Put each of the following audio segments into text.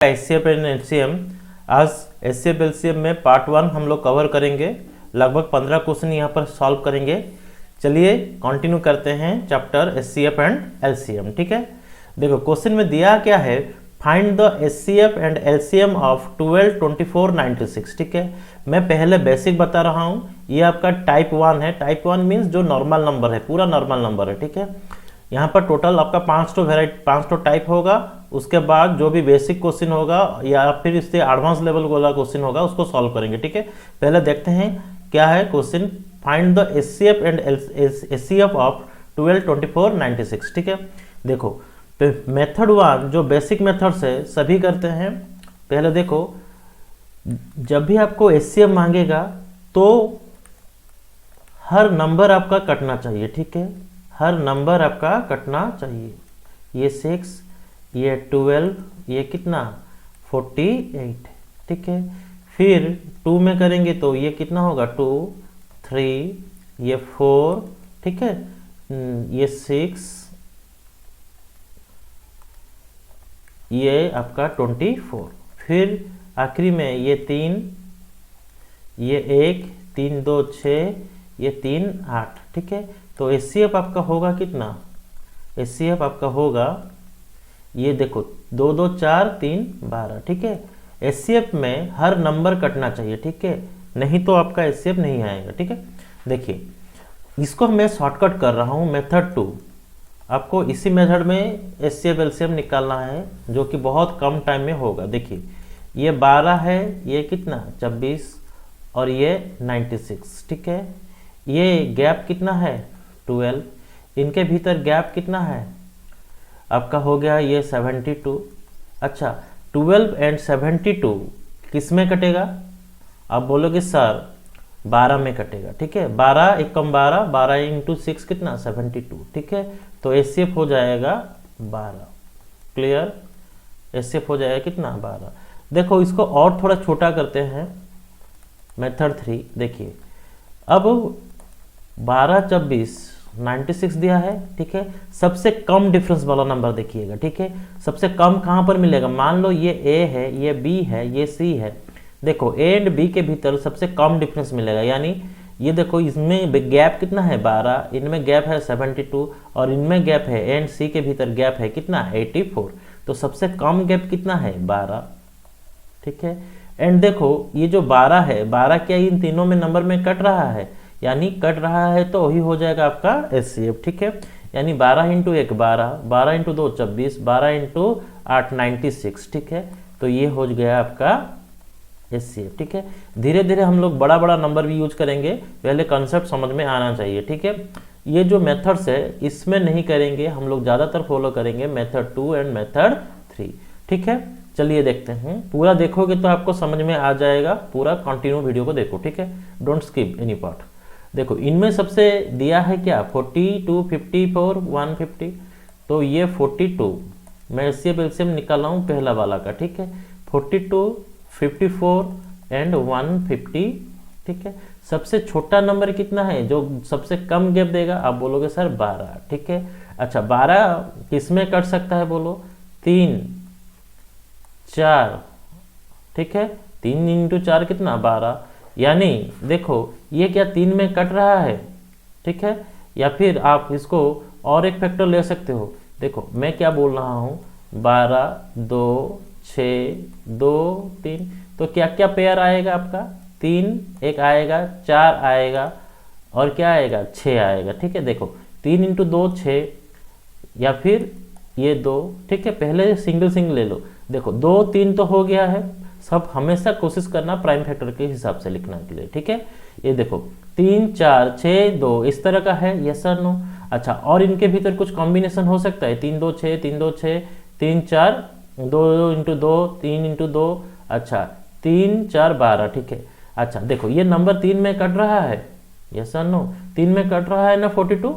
HCF and LCM। आज HCF LCM में part 1 हम लोग कवर करेंगे। लगभग 15 क्वेश्चन यहाँ पर सॉल्व करेंगे। चलिए कंटिन्यू करते हैं चैप्टर HCF एंड LCM। ठीक है, देखो क्वेश्चन में दिया क्या है, find the HCF and LCM of 12, 24, 96। ठीक है, मैं पहले बेसिक बता रहा हूँ। ये आपका टाइप 1 है। टाइप 1 मीन्स जो नॉर्मल नंबर है, पूरा नॉर्मल नंबर है। ठीक है, यहाँ पर टोटल आपका 5 टाइप होगा। उसके बाद जो भी बेसिक क्वेश्चन होगा या फिर इससे एडवांस लेवल वाला क्वेश्चन होगा उसको सॉल्व करेंगे। ठीक है, पहले देखते हैं क्या है question. Find the HCF and HCF of 12, 24, 96। ठीक है, देखो मेथड 1 जो बेसिक मेथड से सभी करते हैं। पहले देखो, जब भी आपको HCF मांगेगा तो हर नंबर आपका कटना चाहिए। ठीक है, हर नंबर आपका कटना चाहिए। ये 6, ये 12, ये कितना 48। ठीक है, फिर 2 में करेंगे तो ये कितना होगा 2, 3, ये 4। ठीक है, ये 6, ये आपका 24। फिर आखिरी में ये 3, ये 1, 3, 2, 6, ये 3, 8। ठीक है, तो HCF आपका होगा कितना, HCF आपका होगा ये देखो 2, 2, 4, 3, 12। ठीक है, HCF में हर नंबर कटना चाहिए। ठीक है, नहीं तो आपका HCF नहीं आएगा। ठीक है, देखिए इसको मैं शॉर्टकट कर रहा हूँ, मेथड 2। आपको इसी मेथड में HCF LCM निकालना है जो कि बहुत कम टाइम में होगा। देखिए ये 12 है, ये कितना 26 और ये 96। ठीक है, ये गैप कितना है 12। इनके भीतर गैप कितना है आपका हो गया ये 72। अच्छा, 12 एंड 72 किस में कटेगा, आप बोलोगे सर 12 में कटेगा। ठीक है, 12 एकम 12, 12 इंटू 6 कितना 72। ठीक है, तो HCF हो जाएगा 12। क्लियर, HCF हो जाएगा कितना 12। देखो इसको और थोड़ा छोटा करते हैं, मेथड 3। देखिए अब 12, 26, 96 दिया है। ठीक है, सबसे कम डिफरेंस वाला नंबर देखिएगा। ठीक है, सबसे कम कहाँ पर मिलेगा, मान लो ये A है, ये B है, ये C है। देखो A एंड B के भीतर सबसे कम डिफरेंस मिलेगा, यानी ये देखो इसमें गैप कितना है 12, इनमें गैप है 72 और इनमें गैप है A एंड C के भीतर गैप है कितना 84। तो सबसे कम गैप कितना है 12। ठीक है, एंड देखो ये जो 12 है, 12 क्या इन तीनों में नंबर में कट रहा है, यानी कट रहा है तो वही हो जाएगा आपका HCF। ठीक है, यानी 12 इंटू 1 12, 12 इंटू 2 26, 12 इंटू 8 96। ठीक है, तो ये हो गया आपका HCF। ठीक है, धीरे धीरे हम लोग बड़ा बड़ा नंबर भी यूज करेंगे, पहले कंसेप्ट समझ में आना चाहिए। ठीक है, ये जो मेथड्स है इसमें नहीं करेंगे, हम लोग ज़्यादातर फॉलो करेंगे मेथड 2 एंड मेथड 3। ठीक है, चलिए देखते हैं। पूरा देखोगे तो आपको समझ में आ जाएगा, पूरा कंटिन्यू वीडियो को देखो। ठीक है, डोंट स्किप एनी पार्ट। देखो इनमें सबसे दिया है क्या 42, 54, 150। तो ये 42 मैं HCF LCM निकाल रहा हूँ पहला वाला का। ठीक है, 42, 54 एंड 150। ठीक है, सबसे छोटा नंबर कितना है जो सबसे कम गैप देगा, आप बोलोगे सर 12। ठीक है, अच्छा 12 किसमें कट सकता है बोलो, 3, 4। ठीक है, 3 इंटू 4 कितना 12, यानी देखो ये क्या 3 में कट रहा है। ठीक है, या फिर आप इसको और एक फैक्टर ले सकते हो। देखो मैं क्या बोल रहा हूँ, 12, 2, 6, 2, 3। तो क्या क्या पेयर आएगा आपका, 3 एक आएगा, 4 आएगा और क्या आएगा 6 आएगा। ठीक है, देखो 3 इंटू 2 6 या फिर ये 2। ठीक है, पहले सिंगल सिंगल ले लो। देखो 2, 3 तो हो गया है, सब हमेशा कोशिश करना प्राइम फैक्टर के हिसाब से लिखने के लिए। ठीक है, ये देखो 3, 4, 6, 2 इस तरह का है, यस और नो। अच्छा, और इनके भीतर कुछ कॉम्बिनेशन हो सकता है, 3, 2, 6, 3, 2, 6, 3, 4, 2 इंटू 2, 3 इंटू 2। अच्छा 3, 4, 12। ठीक है, अच्छा देखो ये नंबर 3 में कट रहा है, यस और नो। 3 में कट रहा है ना 42,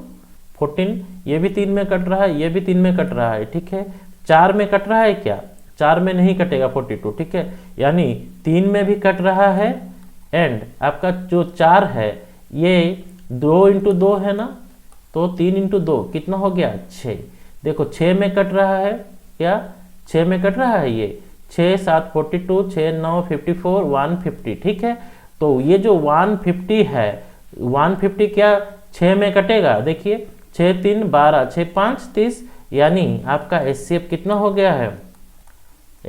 14, ये भी 3 में कट रहा है, ये भी 3 में कट रहा है। ठीक है, 4 में कट रहा है क्या, 4 में नहीं कटेगा 42। ठीक है, यानी 3 में भी कट रहा है एंड आपका जो 4 है ये 2 इंटू 2 है ना, तो 3 इंटू 2 कितना हो गया 6। देखो 6 में कट रहा है क्या, 6 में कट रहा है, ये 6 7 42, 6 9 54, 150, ठीक है। तो ये जो 150 है, 150 क्या 6 में कटेगा, देखिए 6 3 12, 6 5 30, यानी आपका HCF कितना हो गया है,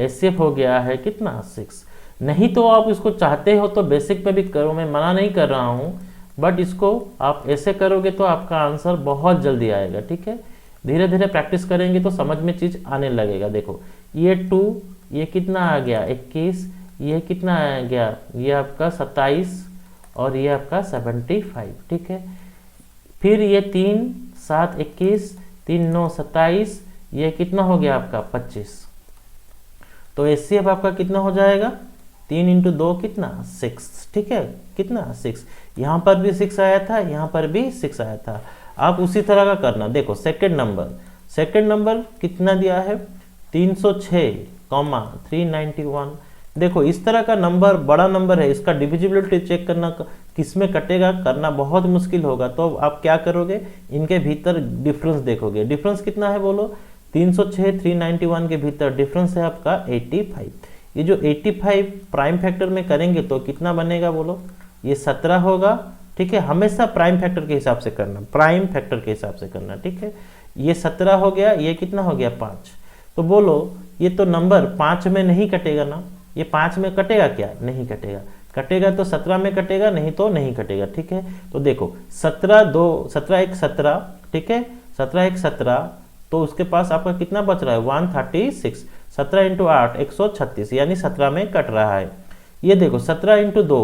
HCF हो गया है कितना 6। नहीं तो आप इसको चाहते हो तो बेसिक पे भी करो, मैं मना नहीं कर रहा हूँ, बट इसको आप ऐसे करोगे तो आपका आंसर बहुत जल्दी आएगा, ठीक है। धीरे धीरे प्रैक्टिस करेंगे तो समझ में चीज़ आने लगेगा। देखो ये 2, ये कितना आ गया 21, ये कितना आ गया, ये आपका 27 और ये आपका 75, ठीक है। फिर ये 3 7 21, 3 9 27, ये कितना हो गया आपका 25। तो HCF आपका कितना हो जाएगा, 3 इंटू 2 कितना 6, ठीक है, कितना 6। यहाँ पर भी 6 आया था, यहाँ पर भी 6 आया था। आप उसी तरह का करना। देखो सेकंड नंबर कितना दिया है 306, 391। देखो इस तरह का नंबर बड़ा नंबर है, इसका डिविजिबिलिटी चेक करना किस में कटेगा करना बहुत मुश्किल होगा। तो आप क्या करोगे, इनके भीतर डिफरेंस देखोगे। डिफरेंस कितना है बोलो, 306 391 के भीतर डिफरेंस है आपका 85। ये जो 85 प्राइम फैक्टर में करेंगे तो कितना बनेगा बोलो, ये 17 होगा, ठीक है। हमेशा प्राइम फैक्टर के हिसाब से करना, प्राइम फैक्टर के हिसाब से करना, ठीक है। ये 17 हो गया, ये कितना हो गया 5। तो बोलो ये तो नंबर 5 में नहीं कटेगा ना, ये 5 में कटेगा क्या, नहीं कटेगा। कटेगा तो 17 में कटेगा, नहीं तो नहीं कटेगा, ठीक है। तो देखो 17 1 17, ठीक है, 17 1 17, तो उसके पास आपका कितना बच रहा है 136। 17 इंटू 8 136, यानी 17 में कट रहा है। ये देखो 17 इंटू 2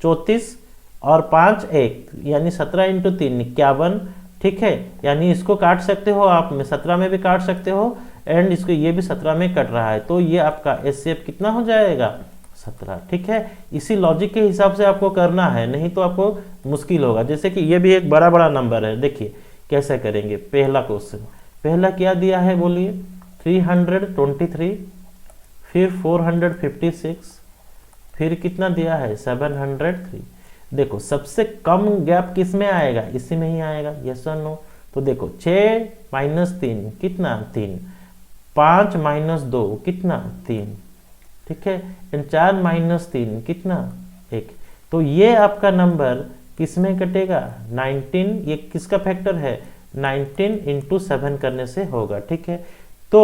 34 और 5 1, यानी 17 इंटू 3 51, ठीक है। यानी इसको काट सकते हो आप में 17 में भी काट सकते हो, एंड इसको ये भी 17 में कट रहा है। तो ये आपका HCF कितना हो जाएगा 17, ठीक है। इसी लॉजिक के हिसाब से आपको करना है, नहीं तो आपको मुश्किल होगा। जैसे कि ये भी एक बड़ा नंबर है, देखिए कैसे करेंगे। पहला क्वेश्चन, पहला क्या दिया है बोलिए 323, फिर 456, फिर कितना दिया है 703। देखो सबसे कम गैप किस में आएगा, इसी में ही आएगा, यस और नो। तो देखो 6 - 3 कितना 3, 5 - 2 कितना 3, ठीक है, 4 - 3 कितना 1। तो ये आपका नंबर किस में कटेगा 19, ये किसका फैक्टर है 19 इंटू 7 करने से होगा, ठीक है। तो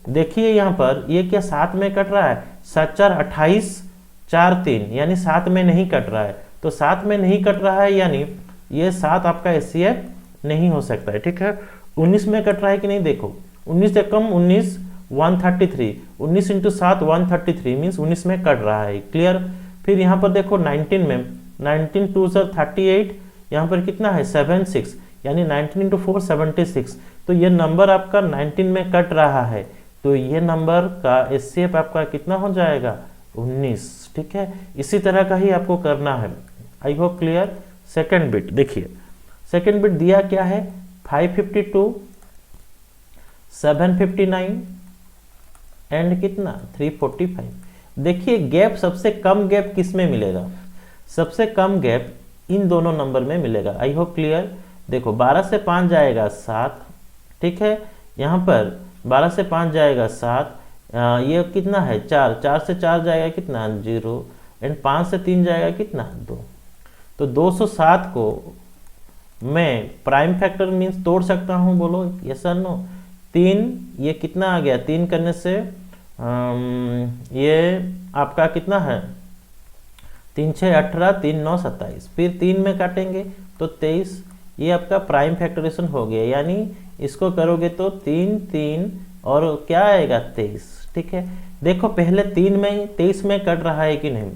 देखिए यहाँ पर ये क्या 7 में कट रहा है, 7 4 28, 4 3, यानी 7 में नहीं कट रहा है। तो 7 में नहीं कट रहा है, यानी ये 7 आपका HCF नहीं हो सकता है, ठीक है। 19 में कट रहा है कि नहीं, देखो 19 से कम 19 133, 19 इंटू 7 133, मीन्स 19 में कट रहा है, क्लियर। फिर यहाँ पर देखो 19 में 19 2 सर 38, यहाँ पर कितना है 76, यानी 19 इंटू 4 76। तो ये नंबर आपका 19 में कट रहा है, तो ये नंबर का HCF आपका कितना हो जाएगा 19, ठीक है। इसी तरह का ही आपको करना है। आई होप क्लियर। सेकंड बिट देखिए, सेकंड बिट दिया क्या है 552, 759 एंड कितना 345। देखिए गैप, सबसे कम गैप किस में मिलेगा, सबसे कम गैप इन दोनों नंबर में मिलेगा। आई होप क्लियर। देखो 12 से 5 जाएगा 7, ठीक है, यहाँ पर 12 से 5 जाएगा 7, ये कितना है 4, 4 से 4 जाएगा कितना 0, एंड 5 से 3 जाएगा कितना 2। तो 207 को मैं प्राइम फैक्टर मीन्स तोड़ सकता हूँ, बोलो यस और नो। 3, ये कितना आ गया 3 करने से ये आपका कितना है 3 6 18, 3 9 27, फिर 3 में काटेंगे तो 23, ये आपका प्राइम फैक्टरेशन हो गया। यानी इसको करोगे तो 3 3 और क्या आएगा 23, ठीक है। देखो पहले 3 में 23 में कट रहा है कि नहीं,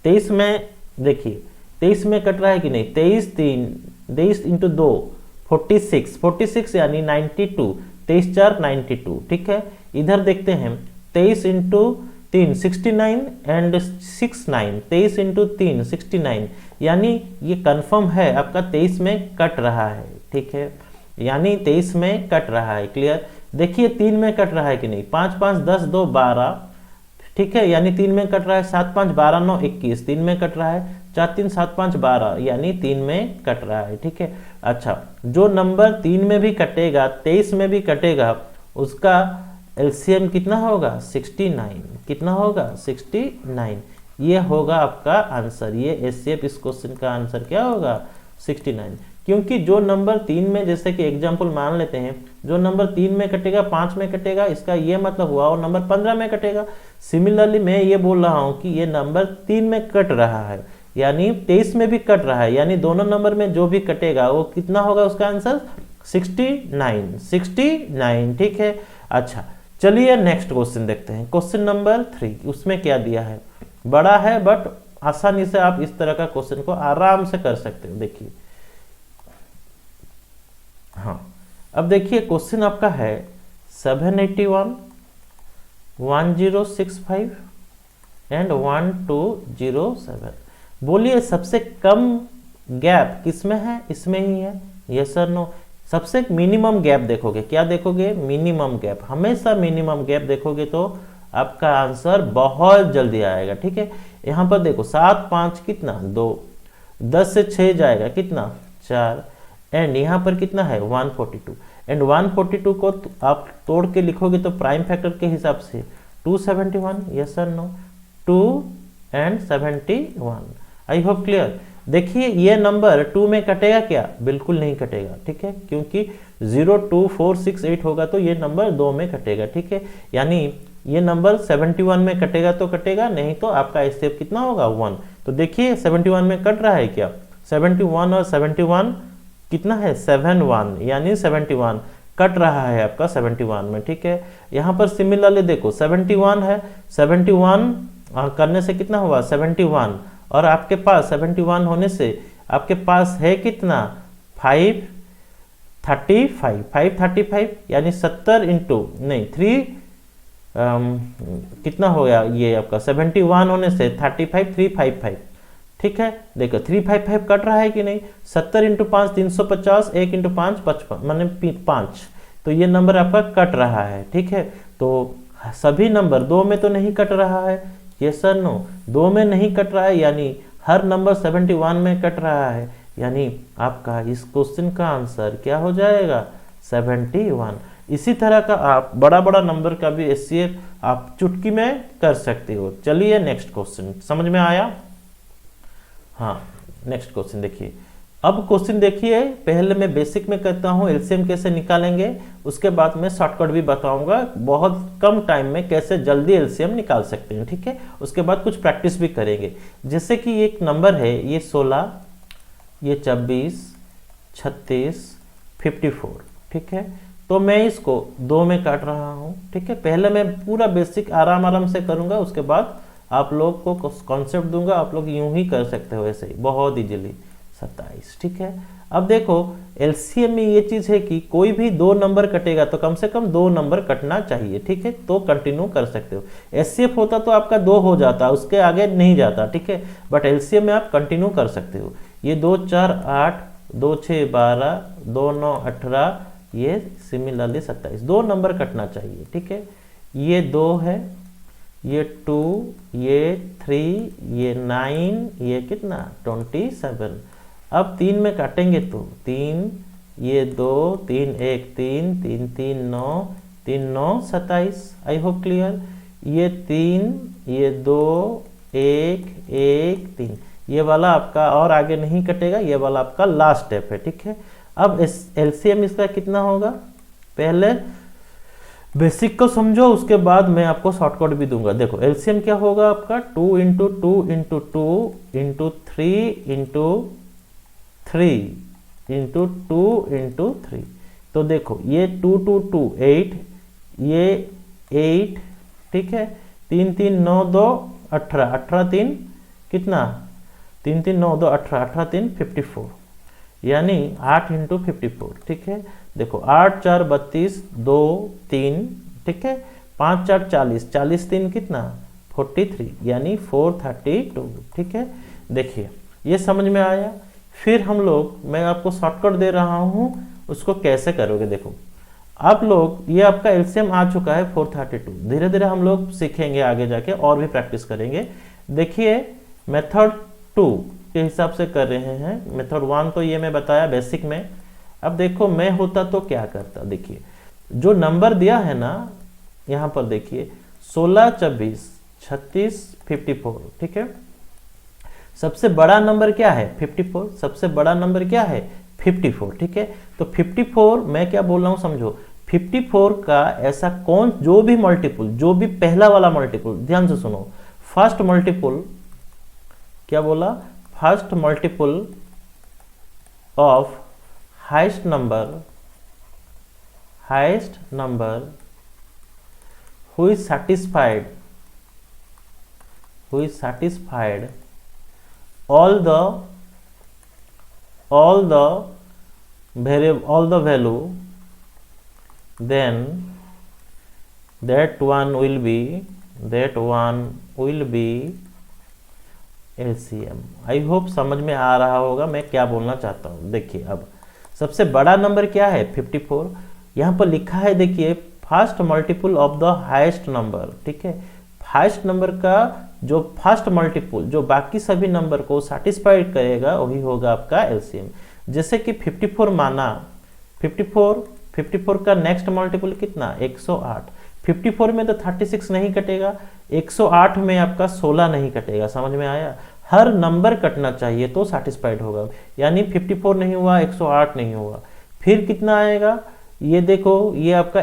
23 में देखिए 23 में कट रहा है कि नहीं, 23 3 23 इंटू 2 46 यानी 92, 23 4 92, ठीक है। इधर देखते हैं 23 इंटू 3 69 एंड 6 9, 23 इंटू 3 69, यानी ये कंफर्म है आपका 23 में कट रहा है, ठीक है, यानी 23 में कट रहा है, क्लियर। देखिए 3 में कट रहा है कि नहीं, 5 5 10 2 12, ठीक है, यानी 3 में कट रहा है, 7 5 12 9 21, 3 में कट रहा है, 4 3 7 5 12, यानी 3 में कट रहा है, ठीक है। अच्छा, जो नंबर 3 में भी कटेगा 23 में भी कटेगा, उसका एलसीएम कितना होगा 69, कितना होगा 69, ये होगा आपका आंसर। ये एचसीएफ इस क्वेश्चन का आंसर क्या होगा 69, क्योंकि जो नंबर 3 में, जैसे कि एग्जांपल मान लेते हैं, जो नंबर 3 में कटेगा 5 में कटेगा, इसका ये मतलब हुआ, और नंबर 15 में कटेगा। सिमिलरली मैं ये बोल रहा हूँ कि ये नंबर 3 में कट रहा है, यानी 23 में भी कट रहा है, यानी दोनों नंबर में जो भी कटेगा वो कितना होगा, उसका आंसर 69, 69, ठीक है। अच्छा चलिए नेक्स्ट क्वेश्चन देखते हैं, क्वेश्चन नंबर 3। उसमें क्या दिया है, बड़ा है बट आसानी से आप इस तरह का क्वेश्चन को आराम से कर सकते हो। देखिए, हाँ अब देखिए क्वेश्चन आपका है 781, 1065 एंड 1207। बोलिए सबसे कम गैप किसमें है, इसमें ही है, यस और नो। सबसे मिनिमम गैप देखोगे, क्या देखोगे, मिनिमम गैप, हमेशा मिनिमम गैप देखोगे तो आपका आंसर बहुत जल्दी आएगा, ठीक है। यहाँ पर देखो 7 5 कितना 2, 10 से 6 जाएगा कितना 4, एंड यहाँ पर कितना है 142, एंड 142 को आप तोड़ के लिखोगे तो प्राइम फैक्टर के हिसाब से 271, यस और no, 2 and 71। I hope clear. देखिए ये नंबर 2 में कटेगा क्या, बिल्कुल नहीं कटेगा, ठीक है, क्योंकि 0 2 4 6 8 होगा तो ये नंबर 2 में कटेगा, ठीक है। यानी ये नंबर 71 में कटेगा तो कटेगा, नहीं तो आपका एचसीएफ कितना होगा 1। तो देखिए 71 में कट रहा है क्या, 71 और 71 कितना है 71, यानी 71 कट रहा है आपका 71 में, ठीक है। यहाँ पर सिमिलरली देखो 71 है, 71 करने से कितना हुआ 71, और आपके पास 71 होने से आपके पास है कितना 535, यानी 70 इंटू नहीं 3 कितना हो गया ये आपका 71 होने से 35 355, ठीक है। देखो 355 कट रहा है कि नहीं, 70 इंटू 5 350, 1 इंटू 5 55, माने 5, तो ये नंबर आपका कट रहा है, ठीक है। तो सभी नंबर 2 में तो नहीं कट रहा है, ये सर नो 2 में नहीं कट रहा है, यानी हर नंबर 71 में कट रहा है, यानी आपका इस क्वेश्चन का आंसर क्या हो जाएगा 71। इसी तरह का आप बड़ा बड़ा नंबर का भी एचसीएफ आप चुटकी में कर सकते हो। चलिए नेक्स्ट क्वेश्चन, समझ में आया। हाँ नेक्स्ट क्वेश्चन देखिए। अब क्वेश्चन देखिए, पहले मैं बेसिक में करता हूँ एलसीएम कैसे निकालेंगे, उसके बाद मैं शॉर्टकट भी बताऊंगा बहुत कम टाइम में कैसे जल्दी एलसीएम निकाल सकते हैं, ठीक है। उसके बाद कुछ प्रैक्टिस भी करेंगे, जैसे कि एक नंबर है ये 16, ये 24, 36, 54, ठीक है। तो मैं इसको 2 में काट रहा हूँ, ठीक है। पहले मैं पूरा बेसिक आराम से करूँगा, उसके बाद आप लोग को कॉन्सेप्ट दूंगा, आप लोग यूं ही कर सकते हो ऐसे ही बहुत इजीली। 27, ठीक है। अब देखो एलसीएम में ये चीज है कि कोई भी 2 नंबर कटेगा तो कम से कम 2 नंबर कटना चाहिए, ठीक है, तो कंटिन्यू कर सकते हो। एचसीएफ होता तो आपका 2 हो जाता, उसके आगे नहीं जाता, ठीक है, बट एलसीएम में आप कंटिन्यू कर सकते हो। ये 2 4 8, 2 6 12, 2 9 18, ये सिमिलरली 27, 2 नंबर कटना चाहिए, ठीक है। ये 2 है, ये 2, ये 3, ये 9, ये कितना 27। अब 3 में काटेंगे तो 3, ये 2 3 1 3 3 3 9 3 9 27। आई होप क्लियर। ये 3, ये 2 1 1 3, ये वाला आपका और आगे नहीं कटेगा, ये वाला आपका लास्ट स्टेप है, ठीक है। अब एलसीएम इसका कितना होगा, पहले बेसिक को समझो, उसके बाद मैं आपको शॉर्टकट भी दूंगा। देखो एलसीएम क्या होगा आपका 2 into 2 into 2 into 3 into 3 into 2 into 3। तो देखो ये 2 2 2 8, ये 8, ठीक है। 3 3 9 2 18, 18 3 कितना 3 3 9 2 18, 18 3 54, यानी 8 इंटू 54, ठीक है। देखो 8 4 32, 2 3, ठीक है, 5 4 40, 40 3 कितना 43, यानी 432, ठीक है। देखिए ये समझ में आया। फिर हम लोग, मैं आपको शॉर्टकट दे रहा हूँ, उसको कैसे करोगे। देखो आप लोग, ये आपका एलसीएम आ चुका है 432, धीरे धीरे हम लोग सीखेंगे आगे जाके और भी प्रैक्टिस करेंगे। देखिए मेथड 2 के हिसाब से कर रहे हैं, मेथड 1 तो ये मैं बताया बेसिक में। अब देखो मैं होता तो क्या करता, देखिए जो नंबर दिया है ना यहाँ पर देखिए 16, 24, 36, 54, ठीक है। सबसे बड़ा नंबर क्या है 54, सबसे बड़ा नंबर क्या है 54, ठीक है। तो 54 मैं क्या बोल रहा हूँ समझो, 54 का ऐसा कौन, जो भी मल्टीपुल, जो भी पहला वाला मल्टीपुल, ध्यान से सुनो, फर्स्ट मल्टीपुल, क्या बोला, first multiple of highest number who is satisfied all the value, then that one will be LCM। I hope समझ में आ रहा होगा मैं क्या बोलना चाहता हूँ। देखिए अब सबसे बड़ा नंबर क्या है 54, यहाँ पर लिखा है देखिए first multiple of the highest number, ठीक है। हाईएस्ट नंबर का जो फर्स्ट मल्टीपुल, जो बाकी सभी नंबर को सेटिस्फाइड करेगा वही होगा आपका एलसीएम। जैसे कि 54 माना, 54 का नेक्स्ट मल्टीपुल कितना 108, 54 में तो 36 नहीं कटेगा, 108 में आपका 16 नहीं कटेगा, समझ में आया। हर नंबर कटना चाहिए तो सेटिस्फाइड होगा, यानी 54 नहीं हुआ, 108 नहीं हुआ, फिर कितना आएगा, ये देखो ये आपका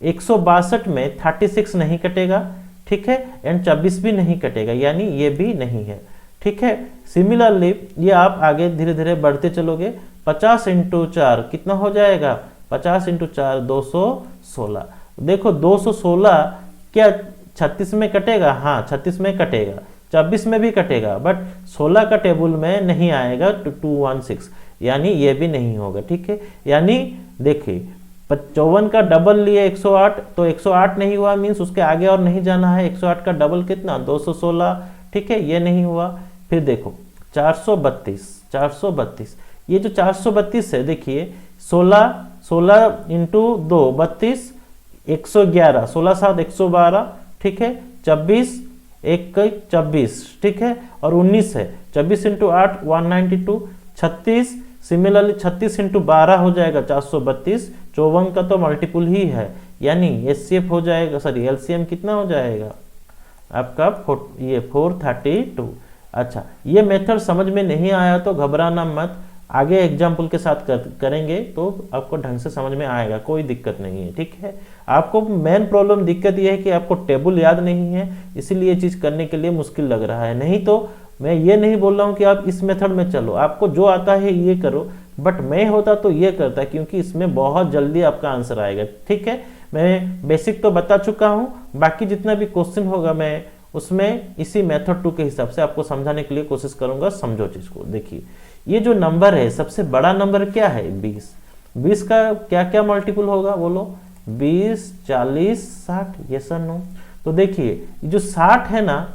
162 में 36 नहीं कटेगा, ठीक है, एंड 24 भी नहीं कटेगा, यानी ये भी नहीं है, ठीक है। सिमिलरली ये आप आगे धीरे धीरे बढ़ते चलोगे, 50 × 4 कितना हो जाएगा, 50 × 4 216। देखो 216 क्या 36 में कटेगा, हाँ 36 में कटेगा, 24 में भी कटेगा, बट 16 का टेबल में नहीं आएगा 216, यानी ये भी नहीं होगा, ठीक है। यानी देखिए 54 का डबल लिए 108, तो 108 नहीं हुआ, मीन्स उसके आगे और नहीं जाना है। 108 का डबल कितना 216, ठीक है, ये नहीं हुआ। फिर देखो 432, ये जो 432 है देखिए 16 × 2 32, 111, 16 7 112, ठीक है, 24 1 24, ठीक है, और 19 है, 24 × 8 192, 36, सिमिलरली 36 × 12 हो जाएगा 432, 54 का तो मल्टीपुल ही है, यानी एचसीएफ हो जाएगा, सॉरी एलसीएम कितना हो जाएगा आपका 432। अच्छा, ये मेथड समझ में नहीं आया तो घबराना मत, आगे एग्जाम्पल के साथ करेंगे तो आपको ढंग से समझ में आएगा, कोई दिक्कत नहीं है, ठीक है। आपको मेन प्रॉब्लम दिक्कत यह है कि आपको टेबल याद नहीं है, इसीलिए ये चीज़ करने के लिए मुश्किल लग रहा है। नहीं तो मैं ये नहीं बोल रहा हूँ कि आप इस मेथड में चलो, आपको जो आता है ये करो, बट मैं होता तो ये करता, क्योंकि इसमें बहुत जल्दी आपका आंसर आएगा, ठीक है। मैं बेसिक तो बता चुका हूँ, बाकी जितना भी क्वेश्चन होगा मैं उसमें इसी मेथड 2 के हिसाब से आपको समझाने के लिए कोशिश करूंगा। समझो चीज को। देखिए ये जो नंबर है, सबसे बड़ा नंबर क्या है 20, 20 का क्या क्या मल्टीपुल होगा बोलो, 20 40 60, ये सर नो। तो देखिए जो 60 है ना,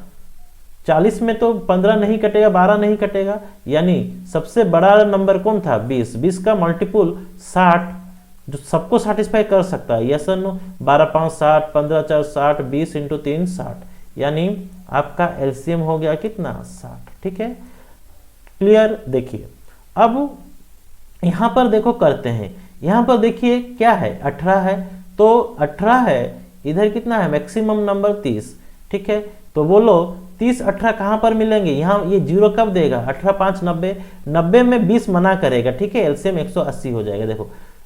40 में तो 15 नहीं कटेगा, 12 नहीं कटेगा, यानी सबसे बड़ा नंबर कौन था 20, 20 का मल्टीपुल 60 जो सबको सेटिस्फाई कर सकता है, यस और नो। 12 5 60, 15 4 60, 20 × 3 60, यानी आपका एलसीएम हो गया कितना 60, ठीक है, क्लियर। देखिए अब यहां पर देखो करते हैं, यहां पर देखिए क्या है 18 है, तो 18 है, इधर कितना है मैक्सिमम नंबर 30, ठीक है। तो बोलो 30 18 कहां पर मिलेंगे, यहाँ ये 0 कब देगा, 18 5 90, 90 में 20 मना करेगा, ठीक है, एलसीएम 180 हो जाएगा। देखो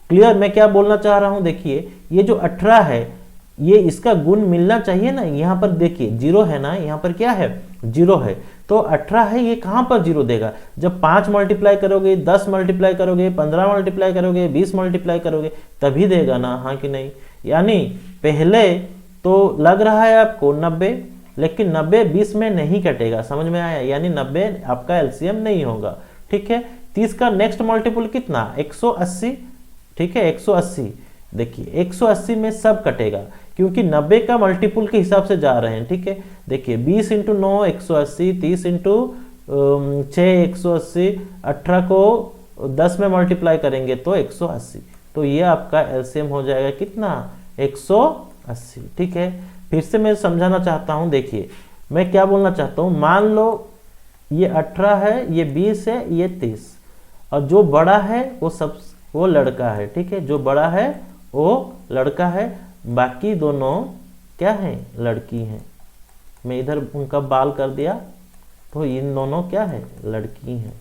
क्लियर मैं क्या बोलना चाह रहा हूं। देखिए ये जो 18 है ये इसका गुण मिलना चाहिए ना, यहाँ पर देखिए 0 है ना, यहाँ पर क्या है 0 है, तो 18 है, ये कहां पर 0 देगा, जब 5 मल्टीप्लाई करोगे, 10 मल्टीप्लाई करोगे, 15 मल्टीप्लाई करोगे, 20 मल्टीप्लाई करोगे तभी देगा ना, हाँ कि नहीं। यानी पहले तो लग रहा है आपको 90, लेकिन 90 20 में नहीं कटेगा, समझ में आया, यानी 90 आपका एलसीएम नहीं होगा, ठीक है। 30 का नेक्स्ट मल्टीपुल कितना 180, ठीक है, 180। देखिए 180 में सब कटेगा, क्योंकि 90 का मल्टीपुल के हिसाब से जा रहे हैं, ठीक है। देखिए 20 × 9 180, 30 × 6 180, 18 को 10 में मल्टीप्लाई करेंगे तो 180, तो ये आपका एलसीएम हो जाएगा कितना 180, ठीक है। फिर से मैं समझाना चाहता हूं, देखिए मैं क्या बोलना चाहता हूं, मान लो ये 18 है, ये 20 है, ये 30, और जो बड़ा है वो लड़का है, ठीक है, जो बड़ा है वो लड़का है, बाकी दोनों क्या हैं, लड़की हैं। मैं इधर उनका बाल कर दिया तो इन दोनों क्या है, लड़की हैं।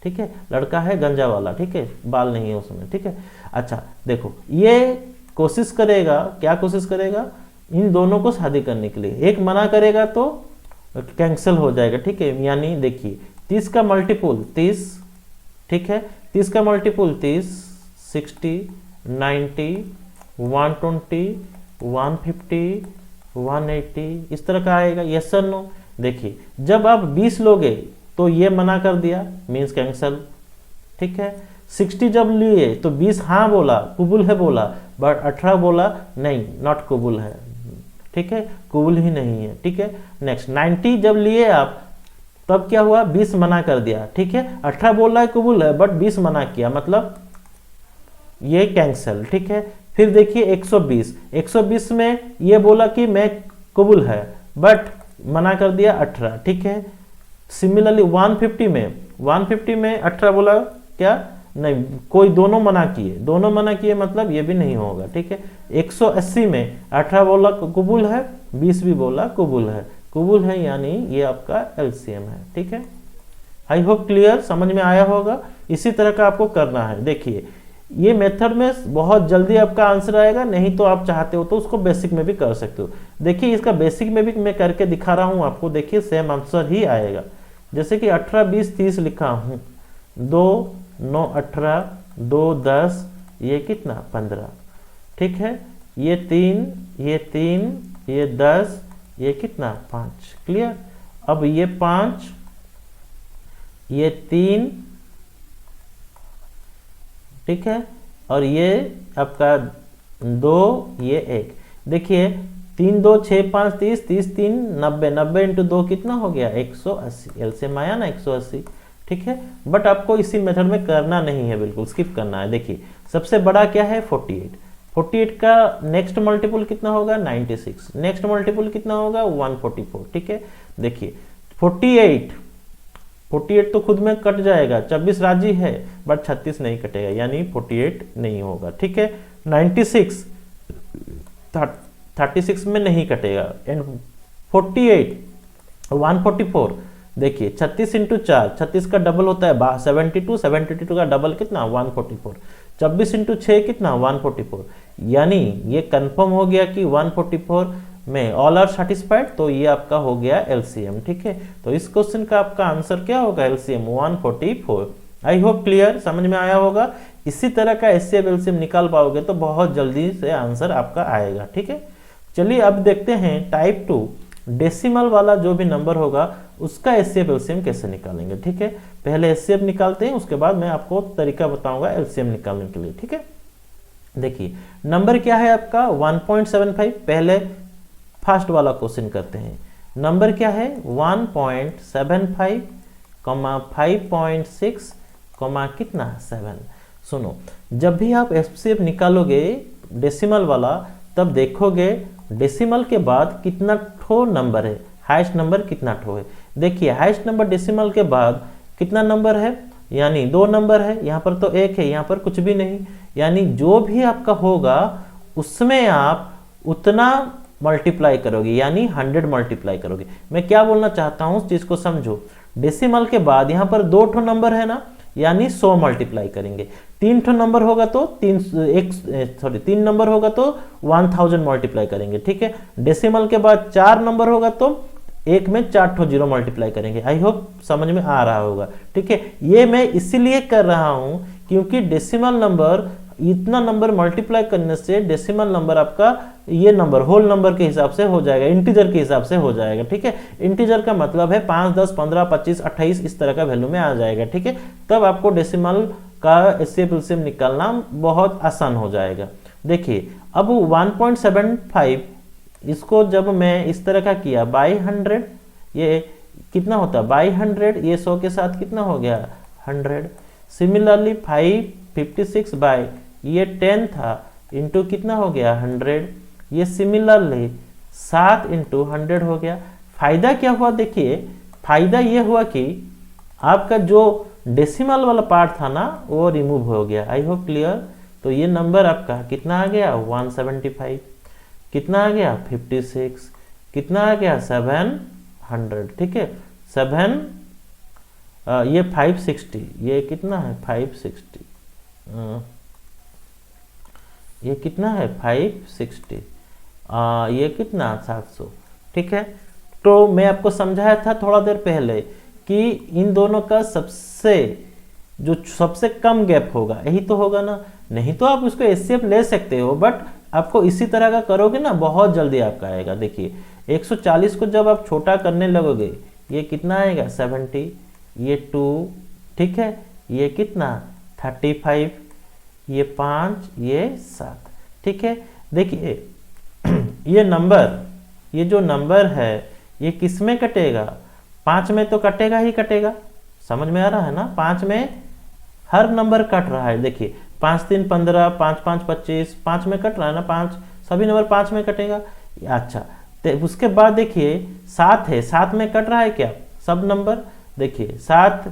ठीक है, लड़का है गंजा वाला, ठीक है, बाल नहीं है उसमें। ठीक है, अच्छा देखो ये कोशिश करेगा, क्या कोशिश करेगा, इन दोनों को शादी करने के लिए। एक मना करेगा तो कैंसिल हो जाएगा। ठीक है, यानी देखिए 30 का मल्टीपुल 30, ठीक है, 30 का मल्टीपुल 30, 60, 90, 120, 150, 180 इस तरह का आएगा। यस और नो। देखिए जब आप 20 लोगे तो ये मना कर दिया, मीन्स कैंसल। ठीक है, 60 जब लिए तो 20 हाँ बोला, कबूल है बोला, बट 18 बोला नहीं, नॉट कबूल है। ठीक है, कबूल ही नहीं है। ठीक है, नेक्स्ट 90 जब लिए आप तब क्या हुआ, 20 मना कर दिया। ठीक है, 18 बोल रहा है कबूल है, बट 20 मना किया, मतलब ये कैंसल। ठीक है, फिर देखिए 120, 120 में ये बोला कि मैं कबूल है, बट मना कर दिया 18। ठीक है, सिमिलरली 150 में 18 बोला क्या, नहीं, कोई दोनों मना किए, मतलब ये भी नहीं होगा। ठीक है, 180 में 18 बोला कबूल है, 20 भी बोला कबूल है, यानी ये आपका एलसीएम है। ठीक है, आई होप क्लियर, समझ में आया होगा। इसी तरह का आपको करना है। देखिए ये मेथड में बहुत जल्दी आपका आंसर आएगा, नहीं तो आप चाहते हो तो उसको बेसिक में भी कर सकते हो। देखिए इसका बेसिक में भी मैं करके दिखा रहा हूं आपको, देखिए सेम आंसर ही आएगा। जैसे कि 18, 20, 30 लिखा हूं, 2, 9, 18, 2, 10, ये कितना 15। ठीक है, ये 3, ये 10, ये कितना 5। क्लियर। अब ये 5, ये 3, ठीक है, और ये आपका 2, ये 1। देखिए 3, 2, 6, 5, 30, 30, 3, 90, 90 इंटू 2 कितना हो गया 180। एलसीएम आया ना 180। ठीक है, बट आपको इसी मेथड में करना नहीं है, बिल्कुल स्किप करना है। देखिए सबसे बड़ा क्या है 48, 48 का नेक्स्ट मल्टीपल कितना होगा 96, नेक्स्ट मल्टीपल कितना होगा 144। ठीक है, देखिए 48 तो खुद में कट जाएगा, 24 राजी है बट 36 नहीं कटेगा, यानी 48 नहीं होगा। ठीक है, 96 36 में नहीं कटेगा, एंड 48 144। देखिए 36 इंटू 4, 36 का डबल होता है 72, 72 का डबल कितना 144, 24 इंटू 6 कितना 144, यानी ये कंफर्म हो गया कि 144 में ऑल आर सेटिस्फाइड, तो ये आपका हो गया एलसीएम। ठीक है, तो इस क्वेश्चन का आपका आंसर क्या होगा एलसीएम 144। आई होप क्लियर, समझ में आया होगा। इसी तरह का एचसीएफ एलसीएम निकाल पाओगे तो बहुत जल्दी से आंसर आपका आएगा। ठीक है, चलिए अब देखते हैं टाइप 2 डेसिमल वाला जो भी नंबर होगा उसका एचसीएफ एलसीएम कैसे निकालेंगे। ठीक है, पहले एचसीएफ निकालते हैं, उसके बाद मैं आपको तरीका बताऊंगा एलसीएम निकालने के लिए। ठीक है, देखिए नंबर क्या है आपका 1.75। पहले फर्स्ट वाला क्वेश्चन करते हैं। नंबर क्या है 1.75, 5.6, कितना 7। सुनो, जब भी आप एचसीएफ निकालोगे डेसिमल वाला, तब देखोगे डेसिमल के बाद कितना ठो नंबर है, हाईएस्ट नंबर कितना ठो है। देखिए हाईएस्ट नंबर डेसिमल के बाद कितना नंबर है, यानी 2 नंबर है, यहाँ पर तो 1 है, यहाँ पर कुछ भी नहीं, यानी जो भी आपका होगा उसमें आप उतना मल्टीप्लाई करोगे, यानी 100 मल्टीप्लाई करोगे। मैं क्या बोलना चाहता हूं उस चीज को समझो। डेसिमल के बाद यहाँ पर 2 ठो नंबर है ना, यानी 100 मल्टीप्लाई करेंगे। 3 ठो नंबर होगा तो 3 नंबर होगा तो 1000 मल्टीप्लाई करेंगे। ठीक है, डेसिमल के बाद 4 नंबर होगा तो एक में 4 ठो 0 मल्टीप्लाई करेंगे। आई होप समझ में आ रहा होगा। ठीक है, ये मैं इसीलिए कर रहा हूं क्योंकि डेसिमल नंबर, इतना नंबर मल्टीप्लाई करने से डेसिमल नंबर आपका ये नंबर होल नंबर के हिसाब से हो जाएगा, इंटीजर के हिसाब से हो जाएगा। ठीक है, इंटीजर का मतलब है 5, 10, 15, 25, 28 इस तरह का वैल्यू में आ जाएगा। ठीक है, तब आपको डेसिमल का एचसीएफ एलसीएम निकालना बहुत आसान हो जाएगा। देखिए अब 1.75 इसको जब मैं इस तरह का किया बाई 100, ये कितना होता है बाई 100, ये 100 के साथ कितना हो गया 100। सिमिलरली 556 बाई ये 10 था इंटू कितना हो गया 100, ये सिमिलरली 7 इंटू 100 हो गया। फायदा क्या हुआ, देखिए फायदा ये हुआ कि आपका जो डेसिमल वाला पार्ट था ना वो रिमूव हो गया। आई होप क्लियर। तो ये नंबर आपका कितना आ गया 175। कितना आ गया 56, कितना आ गया 700, ठीक है 7 ये 560, ये कितना है 560, ये कितना है 560, ये कितना 700, ठीक है। तो मैं आपको समझाया था थोड़ा देर पहले कि इन दोनों का जो सबसे कम गैप होगा यही तो होगा ना, नहीं तो आप उसको एचसीएफ ले सकते हो, बट आपको इसी तरह का करोगे ना बहुत जल्दी आपका आएगा। देखिए 140 को जब आप छोटा करने लगोगे ये कितना आएगा 70, ये 2, ठीक है, ये कितना 35, ये 5, ये 7, ठीक है। देखिए ये जो नंबर है ये किस में कटेगा, 5 में तो कटेगा ही कटेगा, समझ में आ रहा है ना, 5 में हर नंबर कट रहा है। देखिए 5 3 15, 5 5 25, 5 में कट रहा है ना, 5 सभी नंबर 5 में कटेगा। अच्छा तो उसके बाद देखिए 7 है, 7 में कट रहा है क्या सब नंबर, देखिए 7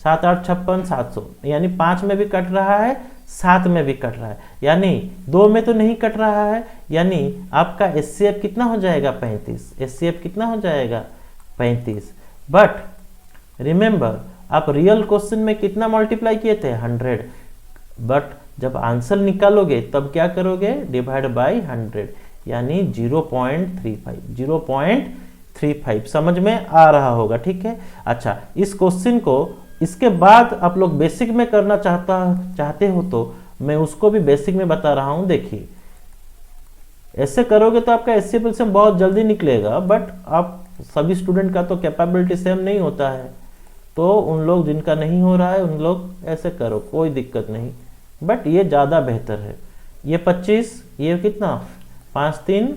7 8 56 700, यानी 5 में भी कट रहा है 7 में भी कट रहा है, यानी 2 में तो नहीं कट रहा है, यानी आपका एचसीएफ कितना हो जाएगा 35, एचसीएफ कितना हो जाएगा 35। बट रिमेंबर आप रियल क्वेश्चन में कितना मल्टीप्लाई किए थे 100, बट जब आंसर निकालोगे तब क्या करोगे डिवाइड बाय 100, यानी 0.35 समझ में आ रहा होगा, ठीक है। अच्छा इस क्वेश्चन को इसके बाद आप लोग बेसिक में करना चाहते हो तो मैं उसको भी बेसिक में बता रहा हूं। देखिए ऐसे करोगे तो आपका एचसीएफ एलसीएम बहुत जल्दी निकलेगा, बट आप सभी स्टूडेंट का तो कैपेबिलिटी सेम नहीं होता है, तो उन लोग जिनका नहीं हो रहा है उन लोग ऐसे करो, कोई दिक्कत नहीं, बट ये ज़्यादा बेहतर है। ये 25, ये कितना 5 3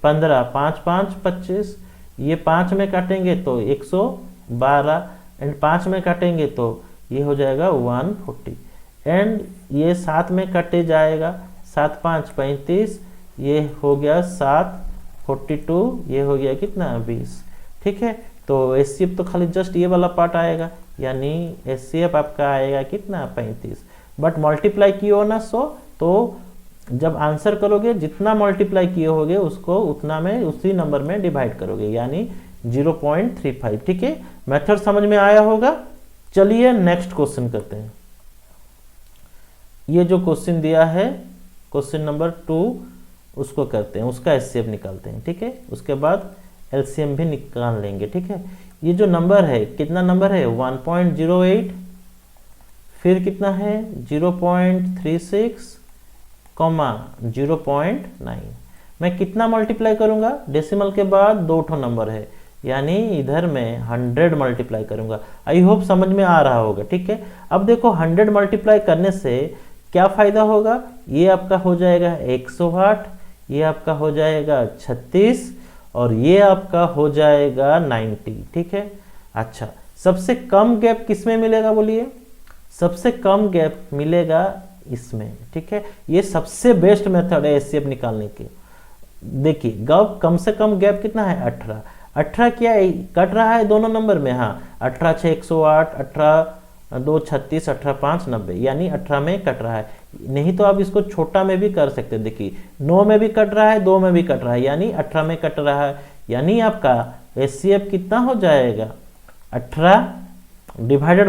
15, 5 5 25, ये 5 में काटेंगे तो 112, एंड 5 में काटेंगे तो ये हो जाएगा 140, एंड ये 7 में कटे जाएगा, 7 5 35, ये हो गया 7 42, ये हो गया कितना 20, ठीक है। तो एचसीएफ तो खाली जस्ट ये वाला पार्ट आएगा, यानी एचसीएफ आपका आएगा कितना 35, बट मल्टीप्लाई किए हो ना 100, तो जब आंसर करोगे जितना मल्टीप्लाई किए होगे उसको उतना में उसी नंबर में डिवाइड करोगे, यानी 0.35, ठीक है। मेथड समझ में आया होगा। चलिए नेक्स्ट क्वेश्चन करते हैं। ये जो क्वेश्चन दिया है क्वेश्चन नंबर 2 उसको करते हैं, उसका एचसीएफ निकालते हैं, ठीक है। उसके बाद एलसीएम भी निकाल लेंगे, ठीक है। ये जो नंबर है कितना नंबर है 1.08, फिर कितना है 0.36, 0.9। मैं कितना मल्टीप्लाई करूंगा, डेसिमल के बाद 2 ठो नंबर है, यानी इधर मैं 100 मल्टीप्लाई करूंगा। आई होप समझ में आ रहा होगा, ठीक है। अब देखो 100 मल्टीप्लाई करने से क्या फायदा होगा, ये आपका हो जाएगा 108, ये आपका हो जाएगा 36, और ये आपका हो जाएगा 90, ठीक है। अच्छा सबसे कम गैप किस में मिलेगा बोलिए, सबसे कम गैप मिलेगा इसमें, ठीक है। ये सबसे बेस्ट मेथड है एचसीएफ निकालने की। देखिए गैप कम से कम गैप कितना है 18, 18 क्या है कट रहा है दोनों नंबर में, हाँ 18 6 108, 18 2 36, 18 5 90, यानी 18 में कट रहा है। नहीं तो आप इसको छोटा में भी कर सकते हैं, देखिए 9 में भी कट रहा है, 2 में भी कट रहा है, यानी 18 में कट रहा है, यानी आपका एचसीएफ कितना हो जाएगा 18 डिवाइडेड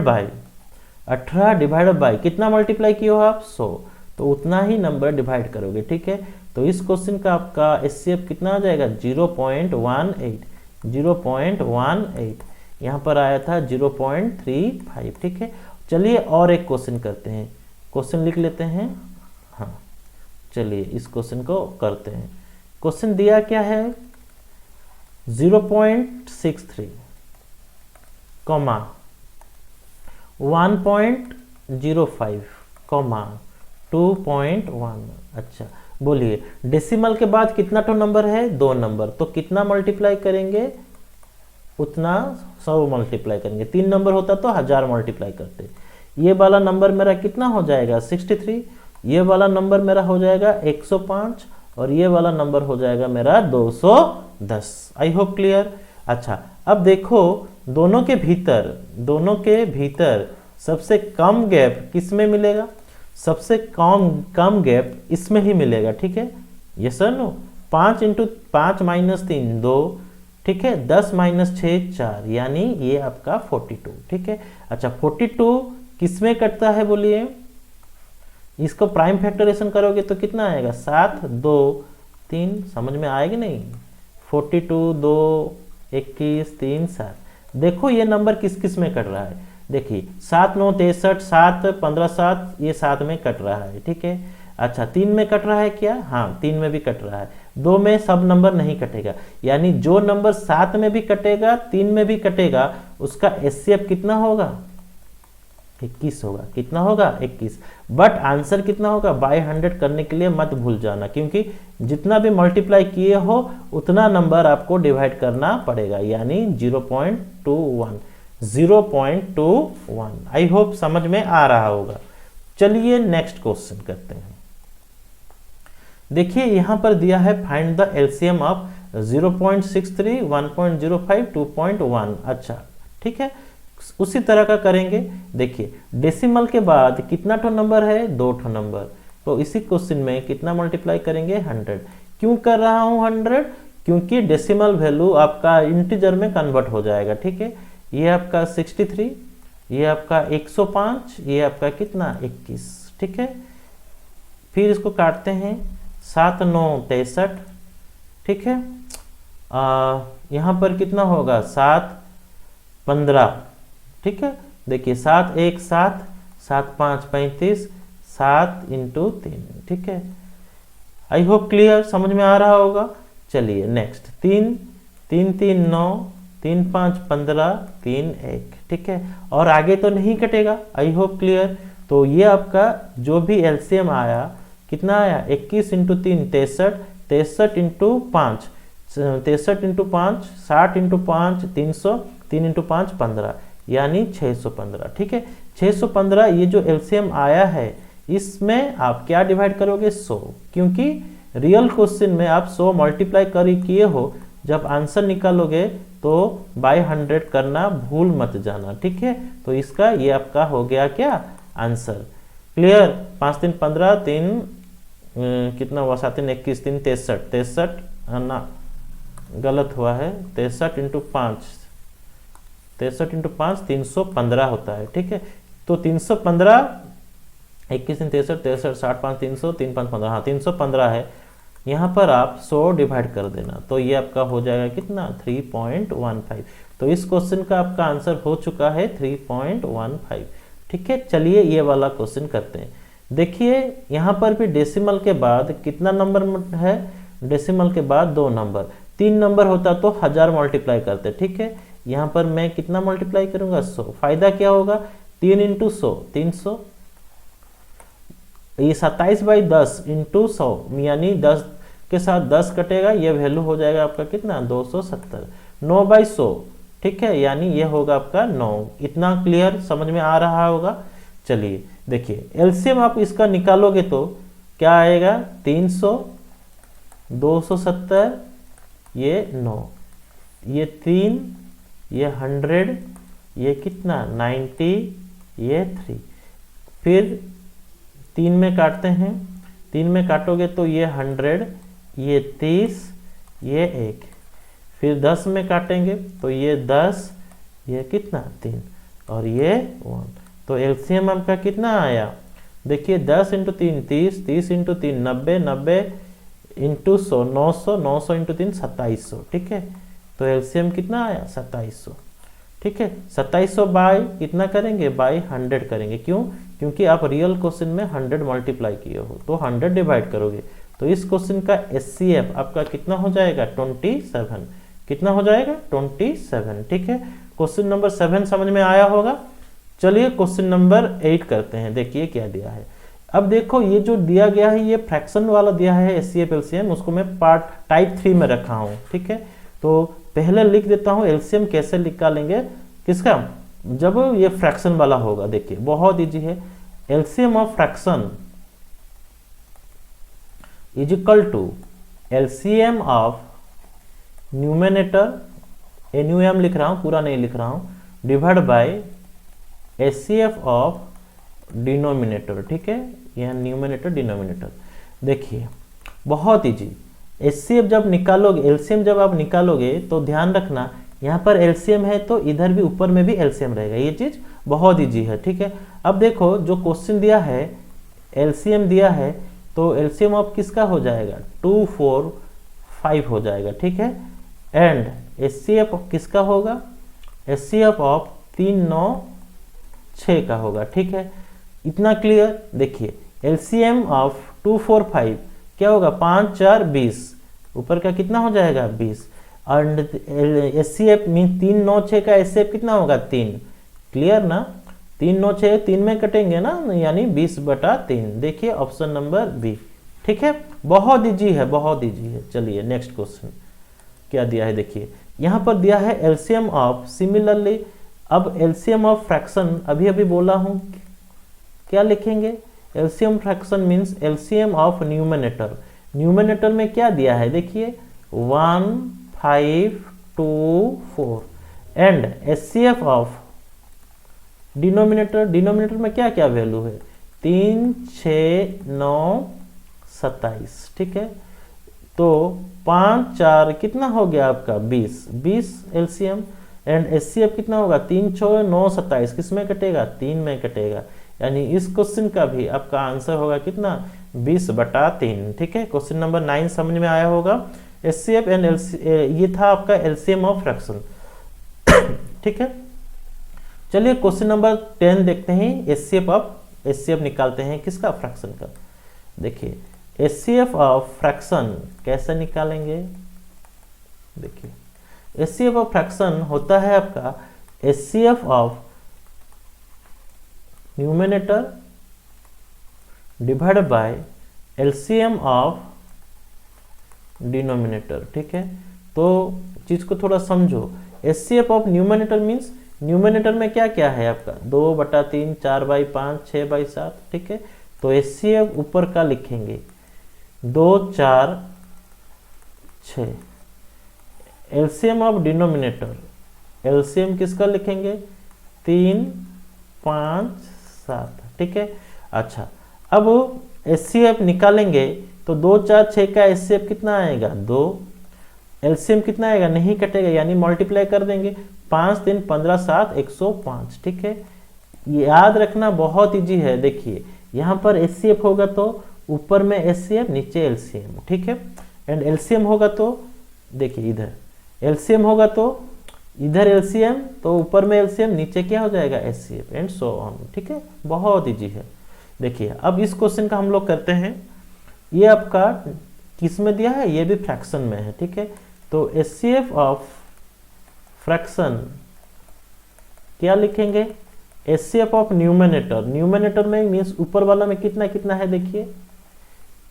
बाय कितना मल्टीप्लाई किए हो आप 100, तो उतना ही नंबर डिवाइड करोगे, ठीक है। तो इस क्वेश्चन का आपका एचसीएफ कितना आ जाएगा 0.18, यहाँ पर आया था 0.35, ठीक है। चलिए और एक क्वेश्चन करते हैं, क्वेश्चन लिख लेते हैं, हाँ चलिए इस क्वेश्चन को करते हैं। क्वेश्चन दिया क्या है 0.63, 1.05, 2.1। अच्छा बोलिए डेसिमल के बाद कितना तो नंबर है 2 नंबर, तो कितना मल्टीप्लाई करेंगे उतना 100 मल्टीप्लाई करेंगे, 3 नंबर होता तो 1000 मल्टीप्लाई करते। ये वाला नंबर मेरा कितना हो जाएगा 63, ये वाला नंबर मेरा हो जाएगा 105, और ये वाला नंबर हो जाएगा मेरा 210। आई होप क्लियर। अच्छा अब देखो दोनों के भीतर सबसे कम गैप किस में मिलेगा, सबसे कम गैप इसमें ही मिलेगा, ठीक है। Yes sir no, 5 into 5 minus 3 2, ठीक है, 10 माइनस 6 4, यानी ये आपका 42, ठीक है। अच्छा 42 किस में कटता है बोलिए, इसको प्राइम फैक्टरेशन करोगे तो कितना आएगा 7 2 3, समझ में आएगी नहीं, 42 2 21 3 7। देखो ये नंबर किस किस में कट रहा है, देखिए 7 9 63, 7 15 7, ये 7 में कट रहा है, ठीक है। अच्छा 3 में कट रहा है क्या, हाँ 3 में भी कट रहा है, 2 में सब नंबर नहीं कटेगा, यानी जो नंबर 7 में भी कटेगा 3 में भी कटेगा उसका एचसीएफ कितना होगा 21 होगा, कितना होगा 21। बट आंसर कितना होगा, बाय 100 करने के लिए मत भूल जाना, क्योंकि जितना भी मल्टीप्लाई किए हो उतना नंबर आपको डिवाइड करना पड़ेगा, यानी 0.21 0.21। आई होप समझ में आ रहा होगा। चलिए नेक्स्ट क्वेश्चन करते हैं। देखिए यहां पर दिया है फाइंड द एलसीएम ऑफ 0.63 1.05 2.1। अच्छा ठीक है, उसी तरह का करेंगे। देखिए डेसिमल के बाद कितना ठो नंबर है, 2 ठो नंबर, तो इसी क्वेश्चन में कितना मल्टीप्लाई करेंगे 100। क्यों कर रहा हूं 100, क्योंकि डेसिमल वैल्यू आपका इंटीजर में कन्वर्ट हो जाएगा, ठीक है। ये आपका 63, ये आपका 105, ये आपका कितना 21, ठीक है। फिर इसको काटते हैं, 7 9 63, ठीक है। यहाँ पर कितना होगा 7 15, ठीक है। देखिए 7 1 7, 7 5 35, 7 इंटू 3, ठीक है। आई होप क्लियर, समझ में आ रहा होगा। चलिए नेक्स्ट 3 3 3 9, 3 5 15, 3 1, ठीक है। और आगे तो नहीं कटेगा, आई होप क्लियर। तो ये आपका जो भी एलसीएम आया कितना आया 21 into 3 63, 63 into 5 63 into 5 60 into 5 300, 3 into 5 15, यानी 615, ठीक है। 615 ये जो एलसीएम आया है इसमें आप क्या डिवाइड करोगे 100, क्योंकि रियल क्वेश्चन में आप 100 मल्टीप्लाई किए हो, जब आंसर निकालोगे तो बाय 100 करना भूल मत जाना, ठीक है। तो इसका ये आपका हो गया क्या आंसर, क्लियर। 5 3 15, 3 कितना हुआ 7 3 21, 3 63, 63 ना गलत हुआ है, 63 इंटू 5 63 इंटू 5 315 होता है, ठीक है। तो 315 21 63 63 60 5 300 3 5 15, हाँ 315 है। यहाँ पर आप 100 डिवाइड कर देना, तो ये आपका हो जाएगा कितना 3.15। तो इस क्वेश्चन का आपका आंसर हो चुका है 3.15, ठीक है। चलिए ये वाला क्वेश्चन करते हैं। देखिए यहाँ पर भी डेसिमल के बाद कितना नंबर है, डेसिमल के बाद 2 नंबर, 3 नंबर होता तो 1000 मल्टीप्लाई करते, ठीक है। यहाँ पर मैं कितना मल्टीप्लाई करूंगा 100। फायदा क्या होगा 3 इंटू 100 300, ये 27/10 इंटू 100, यानी 10 के साथ 10 कटेगा, ये वैल्यू हो जाएगा आपका कितना 270, 9/100, ठीक है, यानी ये होगा आपका 9। इतना क्लियर समझ में आ रहा होगा। चलिए देखिए एलसीएम आप इसका निकालोगे तो क्या आएगा 300, 270, ये 9, ये 3, ये 100, ये कितना 90, ये 3। फिर 3 में काटते हैं, 3 में काटोगे तो ये 100, ये 30, ये 1। फिर 10 में काटेंगे तो ये 10, ये कितना 3, और ये 1। तो एलसीएम आपका कितना आया, देखिए 10 इंटू 3 30, 30 इंटू 3 90, 90 इंटू 100 900, 900 इंटू 3 2700, ठीक है। तो एलसीएम कितना आया 2700, ठीक है। 2700 बाय कितना करेंगे, बाय 100 करेंगे। क्यों, क्योंकि आप रियल क्वेश्चन में 100 मल्टीप्लाई किए हो, तो 100 डिवाइड करोगे, तो इस क्वेश्चन का एचसीएफ आपका कितना हो जाएगा 27। कितना हो जाएगा 27, ठीक है। क्वेश्चन नंबर 7 समझ में आया होगा। चलिए क्वेश्चन नंबर 8 करते हैं। देखिए क्या दिया है। अब देखो ये जो दिया गया है ये फ्रैक्शन वाला दिया है एचसीएफ एलसीएम, उसको मैं पार्ट टाइप 3 में रखा हूँ, ठीक है। तो पहले लिख देता हूँ एलसीएम कैसे निकालेंगे किसका, जब ये फ्रैक्शन वाला होगा। देखिए बहुत इजी है, LCM of fraction is equal to LCM of numerator, NUM लिख रहा हूं, पूरा नहीं लिख रहा हूं, divide by HCF of denominator, ठीक है। यह न्यूमेरेटर डिनोमिनेटर। देखिए बहुत इजी, एचसीएफ जब निकालोगे, एलसीएम जब आप निकालोगे तो ध्यान रखना यहाँ पर एलसीएम है तो इधर भी ऊपर में भी एलसीएम रहेगा। ये चीज बहुत इजी है, ठीक है। अब देखो जो क्वेश्चन दिया है, एलसीएम दिया है, तो एलसीएम ऑफ किसका हो जाएगा, 2 4 5 हो जाएगा, ठीक है। एंड एचसीएफ किसका होगा, एचसीएफ ऑफ 3 9 6 का होगा, ठीक है। इतना क्लियर। देखिए एलसीएम ऑफ 2 4 5 क्या होगा, 5 4 20, ऊपर का कितना हो जाएगा 20। एंड एचसीएफ मीन 3 9 6 का एचसीएफ कितना होगा 3। क्लियर ना, 3 9 6 3 में कटेंगे ना, यानी 20/3। देखिए ऑप्शन नंबर बी, ठीक है। बहुत इजी है, बहुत इजी है। चलिए नेक्स्ट क्वेश्चन क्या दिया है, देखिए यहाँ पर दिया है एलसीएम ऑफ, सिमिलरली अब एलसीएम ऑफ फ्रैक्शन अभी अभी बोला हूँ, क्या लिखेंगे, LCM fraction means LCM of numerator. Numerator में क्या दिया है, देखिए 1 5 2 4 and HCF of denominator, denominator में क्या क्या वैल्यू है, 3 6 9 27, ठीक है। तो 5 4 कितना हो गया आपका 20 एलसीएम एंड एचसीएफ कितना होगा 3 6 9 27, किस में कटेगा 3 में कटेगा, यानी इस क्वेश्चन का भी आपका आंसर होगा कितना 20/3, ठीक है। क्वेश्चन नंबर 9 समझ में आया होगा। एचसीएफ एंड ये था आपका एलसीएम ऑफ फ्रैक्शन, ठीक है। चलिए क्वेश्चन नंबर 10 देखते हैं। एचसीएफ निकालते हैं किसका, फ्रैक्शन का। देखिए एचसीएफ ऑफ फ्रैक्शन कैसे निकालेंगे, देखिए एचसीएफ ऑफ फ्रैक्शन होता है आपका HCF of numerator divide by LCM of denominator, ठीक है। तो चीज को थोड़ा समझो। HCF of numerator means numerator में क्या क्या है आपका 2/3 4/5 6/7, ठीक है। तो एचसीएफ ऊपर का लिखेंगे 2 4 6। एलसीएम ऑफ डिनोमिनेटर, एलसीएम किसका लिखेंगे 3 5 7, ठीक है। अच्छा अब एचसीएफ निकालेंगे तो 2 4 6 का एचसीएफ कितना आएगा 2, एलसीएम कितना आएगा नहीं कटेगा, यानी मल्टीप्लाई कर देंगे 5 3 15 7 105, ठीक है। याद रखना बहुत इजी है। देखिए यहाँ पर एचसीएफ होगा तो ऊपर में एचसीएफ नीचे एलसीएम, ठीक है। एंड एलसीएम होगा तो देखिए इधर एलसीएम होगा तो इधर एलसीएम, तो ऊपर में एलसीएम नीचे क्या हो जाएगा एचसीएफ एंड सो ऑन, ठीक है। बहुत इजी है। देखिए अब इस क्वेश्चन का हम लोग करते हैं। ये आपका किस में दिया है, ये भी फ्रैक्शन में है, ठीक है। तो एचसीएफ ऑफ फ्रैक्शन क्या लिखेंगे, एचसीएफ ऑफ न्यूमरेटर, न्यूमरेटर में मीन्स ऊपर वाला में कितना कितना है, देखिए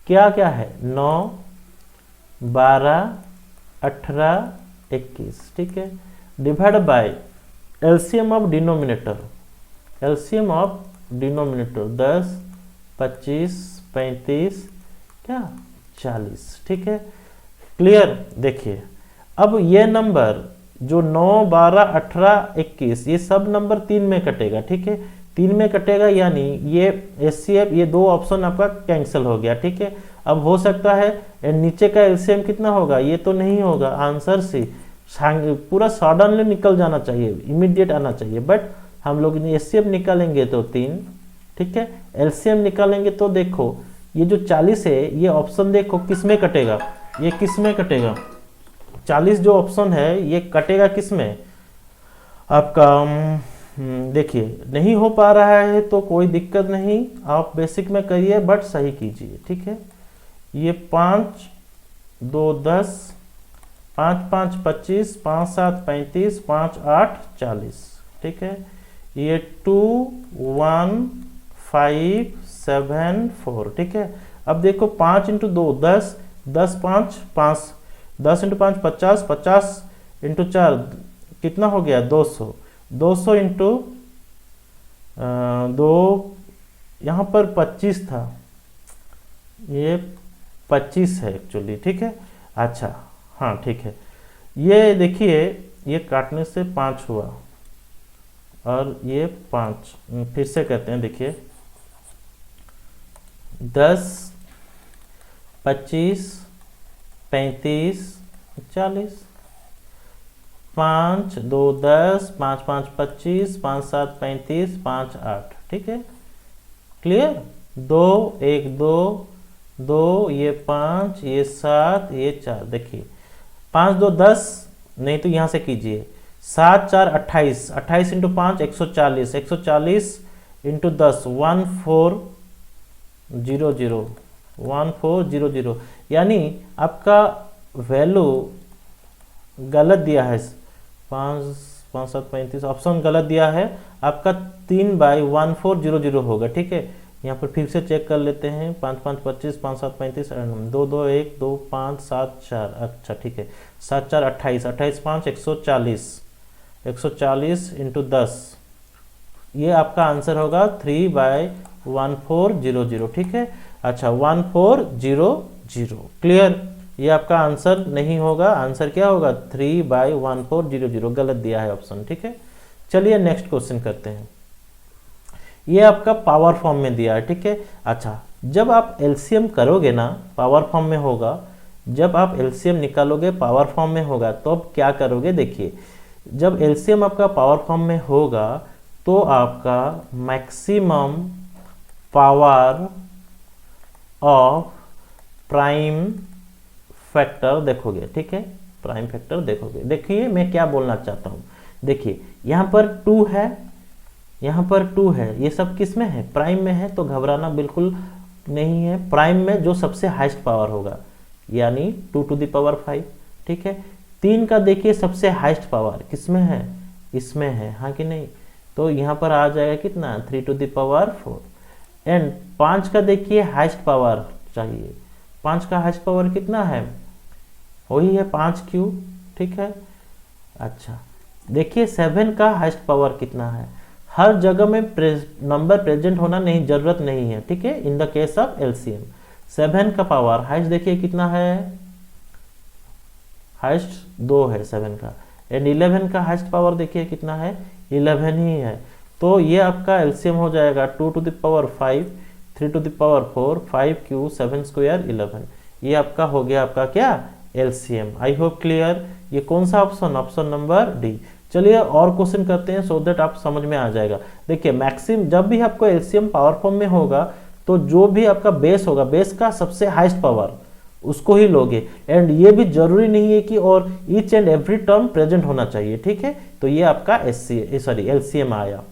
क्या क्या है 9 12 18 21, ठीक है। Divide by LCM of denominator, LCM of denominator 10 25 35 क्या 40, ठीक है। क्लियर। देखिए अब ये नंबर जो 9 12 18 21 ये सब नंबर 3 में कटेगा, ठीक है। 3 में कटेगा यानी ये एचसीएफ, ये 2 ऑप्शन आपका कैंसिल हो गया, ठीक है। अब हो सकता है नीचे का एलसीएम कितना होगा, ये तो नहीं होगा, आंसर से पूरा सडनली निकल जाना चाहिए, इमीडिएट आना चाहिए, बट हम लोग एचसीएफ निकालेंगे तो 3, ठीक है। एलसीएम निकालेंगे तो देखो ये जो 40 है ये ऑप्शन देखो किस में कटेगा, ये किस में कटेगा, 40 जो ऑप्शन है ये कटेगा किस में आपका, देखिए नहीं हो पा रहा है तो कोई दिक्कत नहीं, आप बेसिक में करिए बट सही कीजिए, ठीक है। ये 5 2 10 5 5 25 5 7 35 5 8 40, ठीक है। ये 2 1 5 7 4, ठीक है। अब देखो 5 × 2 10 10 5 5 10 × 5 50 50 × 4 कितना हो गया 200 200 × 2 यहाँ पर 25 था, ये 25 है एक्चुअली, ठीक है। अच्छा हाँ ठीक है। ये देखिए ये काटने से 5 हुआ और ये 5, फिर से कहते हैं, देखिए 10 25 35 40, 5 2 10, 5 5 25, 5 7 35, 5 8, ठीक है क्लियर। 2 1 2 2, ये 5, ये 7, ये 4, देखिए 5 2 10, नहीं तो यहाँ से कीजिए 7 4 28, 28 इंटू 5 140, 140 इंटू 10 1400, 1400, यानी आपका वैल्यू गलत दिया है, 5 5 7 35, ऑप्शन गलत दिया है आपका, 3/1400 होगा, ठीक है। यहाँ पर फिर से चेक कर लेते हैं, 5 5 25, 5 7 35, 2 2 1 2 5 7 4, अच्छा ठीक है, 7 4 28, 28 5 140, 140 इंटू 10, ये आपका आंसर होगा 3/1400, ठीक है। अच्छा 1400, क्लियर, ये आपका आंसर नहीं होगा, आंसर क्या होगा 3/1400, गलत दिया है ऑप्शन, ठीक है। चलिए नेक्स्ट क्वेश्चन करते हैं, ये आपका पावर फॉर्म में दिया है, ठीक है। अच्छा जब आप एलसीएम करोगे ना, पावर फॉर्म में होगा, जब आप एलसीएम निकालोगे पावर फॉर्म में होगा, तो अब क्या करोगे, देखिए जब एलसीएम आपका पावर फॉर्म में होगा तो आपका maximum power of prime factor देखोगे, ठीक है, प्राइम फैक्टर देखोगे। देखिए मैं क्या बोलना चाहता हूँ, देखिए यहाँ पर 2 है, यहाँ पर 2 है, ये सब किस में है, प्राइम में है, तो घबराना बिल्कुल नहीं है। प्राइम में जो सबसे हाईएस्ट पावर होगा यानी 2⁵, ठीक है। 3 का देखिए सबसे हाईएस्ट पावर किस में है, इसमें है, हाँ कि नहीं, तो यहाँ पर आ जाएगा कितना 3⁴। एंड 5 का देखिए हाईएस्ट पावर चाहिए, 5 का हाईएस्ट पावर कितना है, वही है 5Q, ठीक है। अच्छा देखिए 7 का हाईएस्ट पावर कितना है, हर जगह में नंबर प्रेजेंट होना नहीं, जरूरत नहीं है, ठीक है, in the case of LCM. 7 का पावर हाईएस्ट देखिए कितना है, हाईएस्ट 2 है 7 का, एंड 11 का हाईएस्ट पावर देखिए कितना है, 11 ही है, तो ये आपका एलसीएम हो जाएगा 2⁵, 3⁴, 5Q 7² 11, ये आपका हो गया आपका क्या एलसीएम। आई होप क्लियर। ये कौन सा ऑप्शन, ऑप्शन नंबर डी। चलिए और क्वेश्चन करते हैं सो दैट आप समझ में आ जाएगा। देखिए मैक्सिमम जब भी आपको एलसीएम पावर फॉर्म में होगा तो जो भी आपका बेस होगा, बेस का सबसे हाईएस्ट पावर उसको ही लोगे, एंड ये भी जरूरी नहीं है कि और each and every term present होना चाहिए, ठीक है। तो ये आपका एलसीएम आया।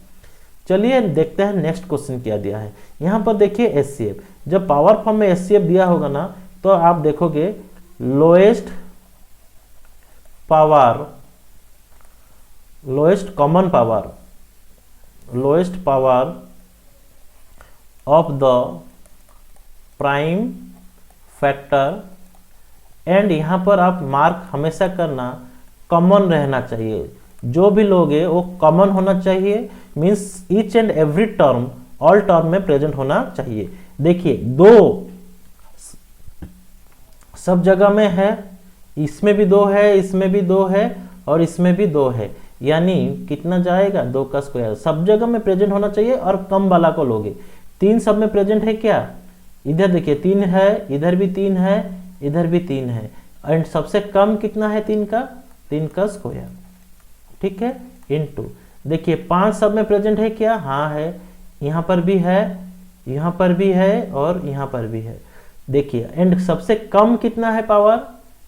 चलिए देखते हैं नेक्स्ट क्वेश्चन क्या दिया है। यहाँ पर देखिए एचसीएफ, जब पावर फॉर्म में एचसीएफ दिया होगा ना तो आप देखोगे lowest power, lowest common power, lowest power of the prime factor, and यहां पर आप मार्क हमेशा करना कॉमन रहना चाहिए, जो भी लोगे वो कॉमन होना चाहिए, means each and every term, all term में प्रेजेंट होना चाहिए। देखिए 2 सब जगह में है, इसमें भी 2 है, इसमें भी 2 है और इसमें भी 2 है, यानी कितना जाएगा 2 का स्क्वायर, सब जगह में प्रेजेंट होना चाहिए और कम वाला को लोगे। 3 सब में प्रेजेंट है क्या, इधर देखिए 3 है, इधर भी 3 है, इधर भी 3 है, एंड सबसे कम कितना है 3 का स्क्वायर, ठीक है, इनटू देखिए 5 सब में प्रेजेंट है क्या, हाँ है, यहाँ पर भी है, यहाँ पर भी है और यहाँ पर भी है। देखिए एंड सबसे कम कितना है पावर,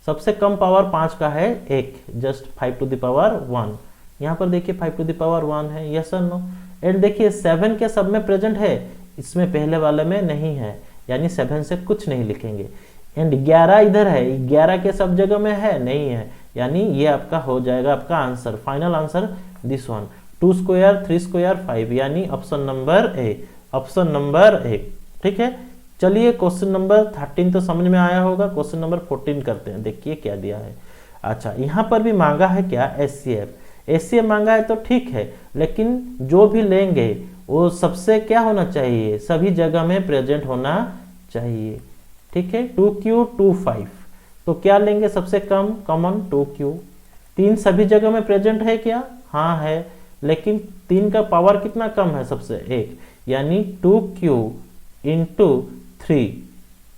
सबसे कम पावर 5 का है 1, जस्ट 5⁴1, यहाँ पर देखिए 5⁴1 है, यस और नो। एंड देखिए 7 के सब में प्रेजेंट है, इसमें पहले वाले में नहीं है, यानी 7 से कुछ नहीं लिखेंगे। एंड 11 इधर है, 11 के सब जगह में है, नहीं है, यानी ये आपका हो जाएगा आपका answer, final answer this one, 2 square 3 square 5, यानी option number A, option number A, ठीक है। चलिए क्वेश्चन नंबर 13 तो समझ में आया होगा, क्वेश्चन नंबर 14 करते हैं, देखिए क्या दिया है। अच्छा यहाँ पर भी मांगा है क्या एचसीएफ, एचसीएफ मांगा है तो ठीक है, लेकिन जो भी लेंगे वो सबसे क्या होना चाहिए, सभी जगह में प्रेजेंट होना चाहिए, ठीक है। 2Q 2 5, तो क्या लेंगे सबसे कम कॉमन 2Q। 3 सभी जगह में प्रेजेंट है क्या, हाँ है, लेकिन 3 का पावर कितना कम है सबसे 1, यानी 2Q into 3,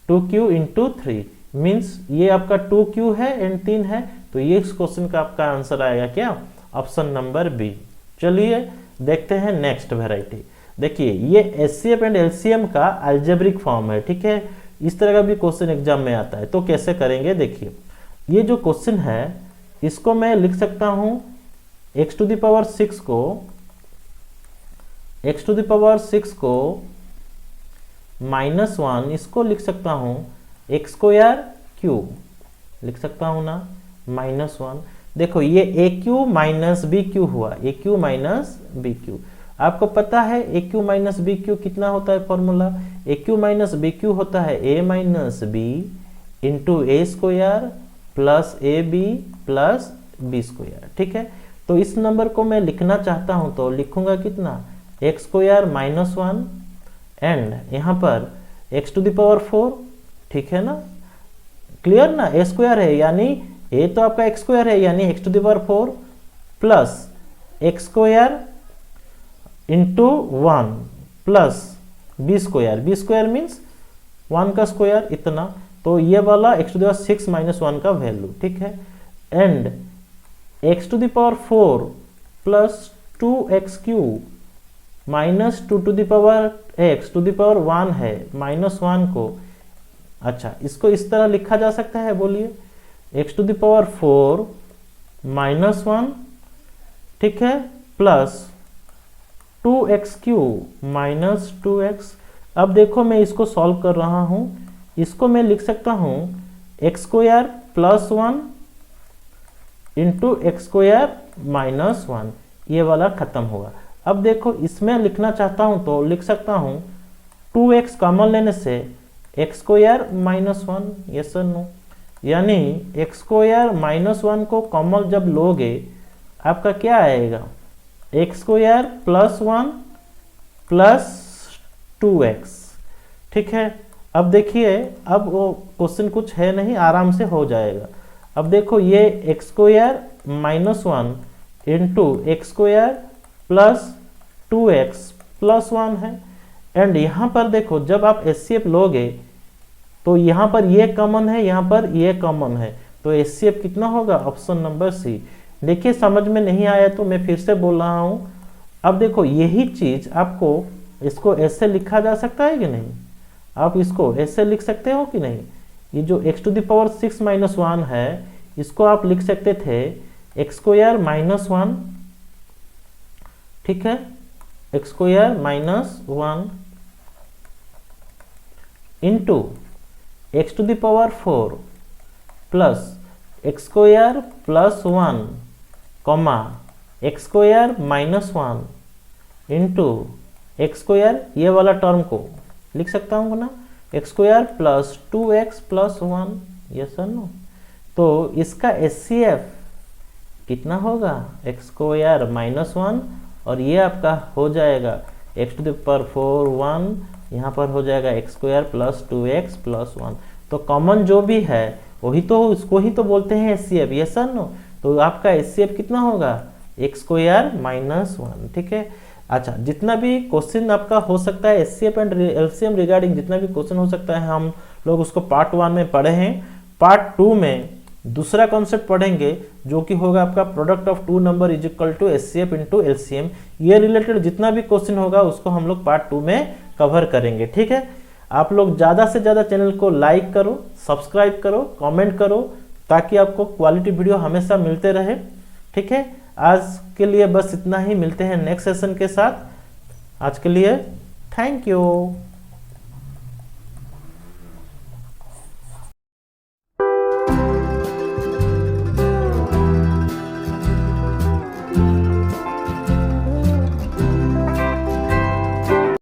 2Q into 3, means ये आपका 2q है एंड 3 है, तो ये इस क्वेश्चन का आपका आंसर आएगा क्या, ऑप्शन नंबर बी। चलिए देखते हैं नेक्स्ट वेराइटी। देखिए ये एचसीएफ एंड एलसीएम का अलजेब्रिक फॉर्म है, ठीक है, इस तरह का भी क्वेश्चन एग्जाम में आता है। तो कैसे करेंगे, देखिए ये जो क्वेश्चन है इसको मैं लिख सकता हूं x टू द पावर 6 को -1, इसको लिख सकता हूं x स्क्वायर क्यूब, लिख सकता हूं ना, -1। देखो ये a cube minus b cube हुआ, a cube minus b cube. आपको पता है a cube minus b cube कितना होता है formula, a cube minus b cube होता है a minus b into a square plus a b plus b square, ठीक है। तो इस नंबर को मैं लिखना चाहता हूं तो लिखूंगा कितना, एक्स स्क्वायर -1 एंड यहाँ पर x टू द पावर 4, ठीक है ना, क्लियर ना, ए स्क्वायर है यानी ए तो आपका एक्स स्क्वायर है यानी x to the power 4 plus x square into 1 plus b square means 1 का स्क्वायर इतना, तो ये वाला x to the power 6 minus 1 का वैल्यू, ठीक है, and x to the power 4 plus 2x cube minus 2 to the power x to the power 1 है, -1 को, अच्छा इसको इस तरह लिखा जा सकता है, बोलिए x टू द पावर 4 -1, ठीक है, plus 2x cube minus 2x। अब देखो मैं इसको सॉल्व कर रहा हूं, इसको मैं लिख सकता हूं x square plus 1 into x square -1, ये वाला खत्म होगा। अब देखो इसमें लिखना चाहता हूं तो लिख सकता हूं 2x कॉमन लेने से एक्स स्क्वायर -1, यस और नो, यानी एक्स स्क्वायर -1 को कॉमन जब लोगे आपका क्या आएगा, x square plus 1 plus 2x, ठीक है। अब देखिए अब वो क्वेश्चन कुछ है नहीं, आराम से हो जाएगा। अब देखो ये x square -1 into x square plus 2x plus 1 है, एंड यहाँ पर देखो जब आप एचसीएफ लोगे तो यहाँ पर ये कॉमन है, यहाँ पर ये कॉमन है, तो एचसीएफ कितना होगा, ऑप्शन नंबर सी। देखिए समझ में नहीं आया तो मैं फिर से बोल रहा हूँ। अब देखो यही चीज आपको इसको ऐसे लिखा जा सकता है कि नहीं, आप इसको ऐसे लिख सकते हो कि नहीं, ये जो x to the power 6 minus 1 है इसको आप लिख सकते थे एक्स स्क्वायर -1, ठीक है, x square -1 into x to the power 4 plus x square plus 1 comma x square -1 into x square, ये वाला टर्म को लिख सकता हूँ ना, x square plus 2x plus 1, yes और नो। तो इसका एचसीएफ कितना होगा, एक्स स्क्वायर -1 और ये आपका हो जाएगा एक्स टू द पावर 4 1, यहाँ पर हो जाएगा x square plus 2x plus 1। तो कॉमन जो भी है वही तो उसको ही तो बोलते हैं एचसीएफ, यस और नो। तो आपका एचसीएफ कितना होगा, एक्स स्क्वायर -1, ठीक है। अच्छा जितना भी क्वेश्चन आपका हो सकता है एचसीएफ एंड एलसीएम रिगार्डिंग जितना भी क्वेश्चन हो सकता है हम लोग उसको पार्ट 1 में पढ़े हैं। पार्ट 2 में दूसरा कॉन्सेप्ट पढ़ेंगे जो कि होगा आपका product of 2 number is equal to HCF into LCM. ये रिलेटेड जितना भी क्वेश्चन होगा उसको हम लोग पार्ट 2 में कवर करेंगे, ठीक है। आप लोग ज़्यादा से ज़्यादा चैनल को लाइक करो, सब्सक्राइब करो, कमेंट करो ताकि आपको क्वालिटी वीडियो हमेशा मिलते रहे, ठीक है। आज के लिए बस इतना ही, मिलते हैं नेक्स्ट सेशन के साथ। आज के लिए थैंक यू।